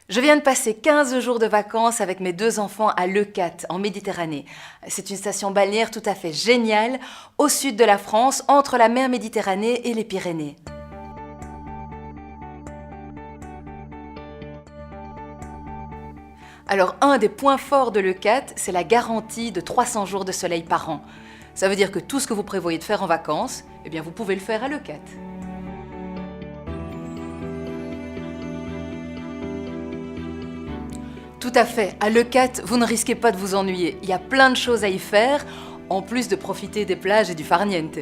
Je viens de passer 15 jours de vacances avec mes 2 enfants à Leucate, en Méditerranée. C'est une station balnéaire tout à fait géniale, au sud de la France, entre la mer Méditerranée et les Pyrénées. Alors, un des points forts de Leucate, c'est la garantie de 300 jours de soleil par an. Ça veut dire que tout ce que vous prévoyez de faire en vacances, eh bien vous pouvez le faire à Leucate. Tout à fait. À Leucate, vous ne risquez pas de vous ennuyer. Il y a plein de choses à y faire, en plus de profiter des plages et du farniente.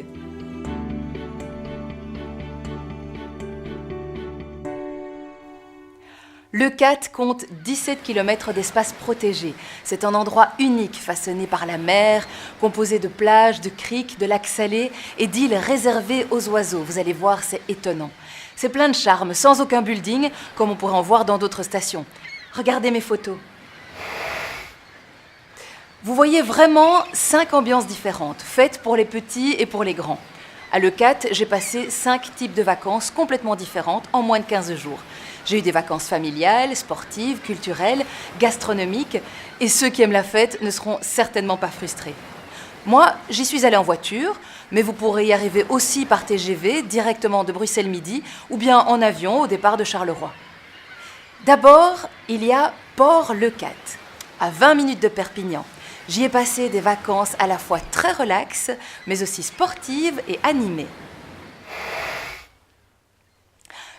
Leucate compte 17 km d'espace protégé. C'est un endroit unique, façonné par la mer, composé de plages, de criques, de lacs salés et d'îles réservées aux oiseaux. Vous allez voir, c'est étonnant. C'est plein de charme, sans aucun building, comme on pourrait en voir dans d'autres stations. Regardez mes photos. Vous voyez vraiment 5 ambiances différentes, faites pour les petits et pour les grands. À Leucate, j'ai passé 5 types de vacances complètement différentes en moins de 15 jours. J'ai eu des vacances familiales, sportives, culturelles, gastronomiques, et ceux qui aiment la fête ne seront certainement pas frustrés. Moi, j'y suis allée en voiture, mais vous pourrez y arriver aussi par TGV, directement de Bruxelles Midi, ou bien en avion au départ de Charleroi. D'abord, il y a Port-Leucate, à 20 minutes de Perpignan. J'y ai passé des vacances à la fois très relaxes, mais aussi sportives et animées.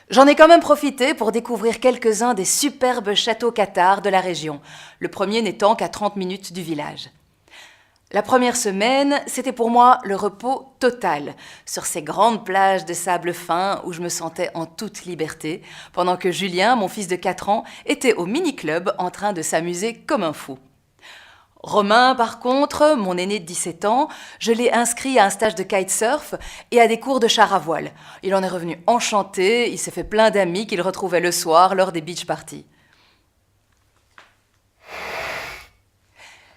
J'en ai quand même profité pour découvrir quelques-uns des superbes châteaux cathares de la région, le premier n'étant qu'à 30 minutes du village. La première semaine, c'était pour moi le repos total, sur ces grandes plages de sable fin où je me sentais en toute liberté, pendant que Julien, mon fils de 4 ans, était au mini-club en train de s'amuser comme un fou. Romain, par contre, mon aîné de 17 ans, je l'ai inscrit à un stage de kitesurf et à des cours de char à voile. Il en est revenu enchanté, il s'est fait plein d'amis qu'il retrouvait le soir lors des beach parties.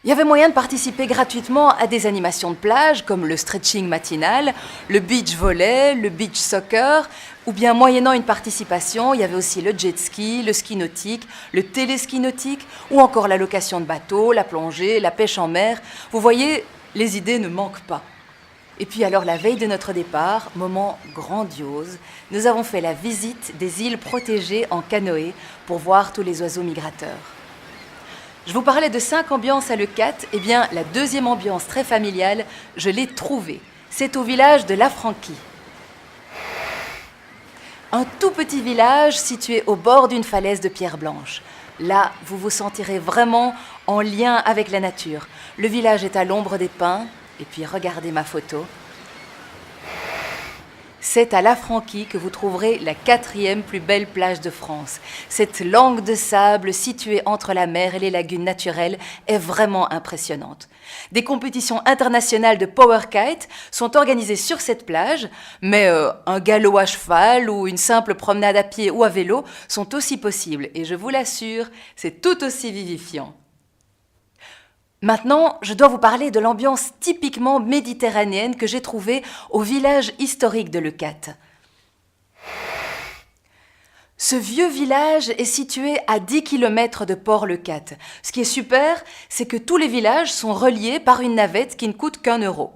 Il y avait moyen de participer gratuitement à des animations de plage comme le stretching matinal, le beach volley, le beach soccer, ou bien moyennant une participation, il y avait aussi le jet ski, le ski nautique, le téléski nautique, ou encore la location de bateaux, la plongée, la pêche en mer. Vous voyez, les idées ne manquent pas. Et puis alors la veille de notre départ, moment grandiose, nous avons fait la visite des îles protégées en canoë pour voir tous les oiseaux migrateurs. Je vous parlais de 5 ambiances à Leucate, eh bien la deuxième ambiance très familiale, je l'ai trouvée. C'est au village de La Franquie. Un tout petit village situé au bord d'une falaise de pierre blanche. Là, vous vous sentirez vraiment en lien avec la nature. Le village est à l'ombre des pins, et puis regardez ma photo. C'est à La Franquie que vous trouverez la 4e plus belle plage de France. Cette langue de sable située entre la mer et les lagunes naturelles est vraiment impressionnante. Des compétitions internationales de power kite sont organisées sur cette plage, mais un galop à cheval ou une simple promenade à pied ou à vélo sont aussi possibles. Et je vous l'assure, c'est tout aussi vivifiant. Maintenant, je dois vous parler de l'ambiance typiquement méditerranéenne que j'ai trouvée au village historique de Leucate. Ce vieux village est situé à 10 km de Port-Leucate. Ce qui est super, c'est que tous les villages sont reliés par une navette qui ne coûte qu'1 euro.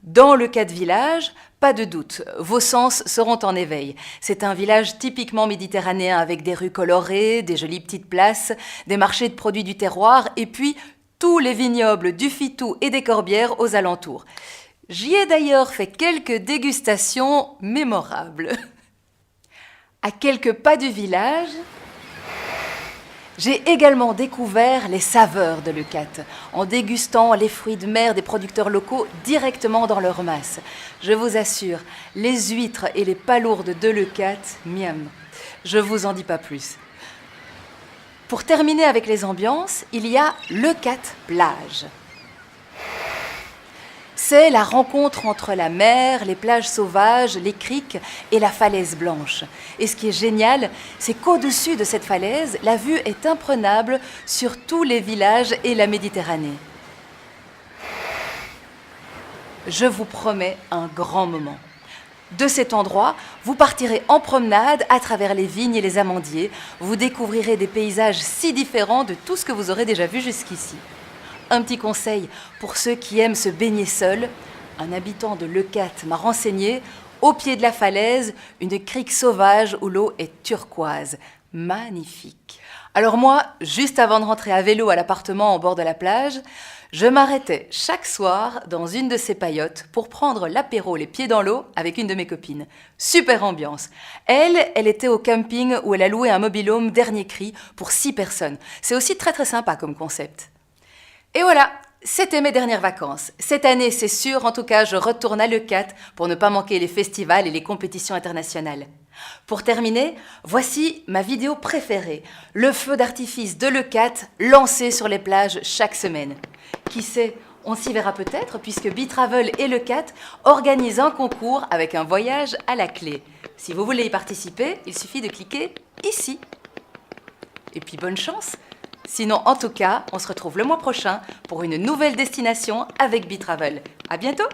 Dans Leucate Village, pas de doute, vos sens seront en éveil. C'est un village typiquement méditerranéen avec des rues colorées, des jolies petites places, des marchés de produits du terroir et puis tous les vignobles du Fitou et des Corbières aux alentours. J'y ai d'ailleurs fait quelques dégustations mémorables. À quelques pas du village, j'ai également découvert les saveurs de Leucate, en dégustant les fruits de mer des producteurs locaux directement dans leur masse. Je vous assure, les huîtres et les palourdes de Leucate, miam. Je vous en dis pas plus. Pour terminer avec les ambiances, il y a Leucate Plage. C'est la rencontre entre la mer, les plages sauvages, les criques et la falaise blanche. Et ce qui est génial, c'est qu'au-dessus de cette falaise, la vue est imprenable sur tous les villages et la Méditerranée. Je vous promets un grand moment. De cet endroit, vous partirez en promenade à travers les vignes et les amandiers. Vous découvrirez des paysages si différents de tout ce que vous aurez déjà vu jusqu'ici. Un petit conseil pour ceux qui aiment se baigner seuls. Un habitant de Leucate m'a renseigné, au pied de la falaise, une crique sauvage où l'eau est turquoise. Magnifique. Alors moi, juste avant de rentrer à vélo à l'appartement en bord de la plage, je m'arrêtais chaque soir dans une de ces paillotes pour prendre l'apéro les pieds dans l'eau avec une de mes copines. Super ambiance. Elle était au camping où elle a loué un mobil-home dernier cri pour 6 personnes. C'est aussi très très sympa comme concept. Et voilà, c'était mes dernières vacances. Cette année, c'est sûr, en tout cas, je retourne à Leucate pour ne pas manquer les festivals et les compétitions internationales. Pour terminer, voici ma vidéo préférée, le feu d'artifice de Leucate lancé sur les plages chaque semaine. Qui sait, on s'y verra peut-être puisque Bitravel et Leucate organisent un concours avec un voyage à la clé. Si vous voulez y participer, il suffit de cliquer ici. Et puis bonne chance! Sinon, en tout cas, on se retrouve le mois prochain pour une nouvelle destination avec Bitravel. À bientôt!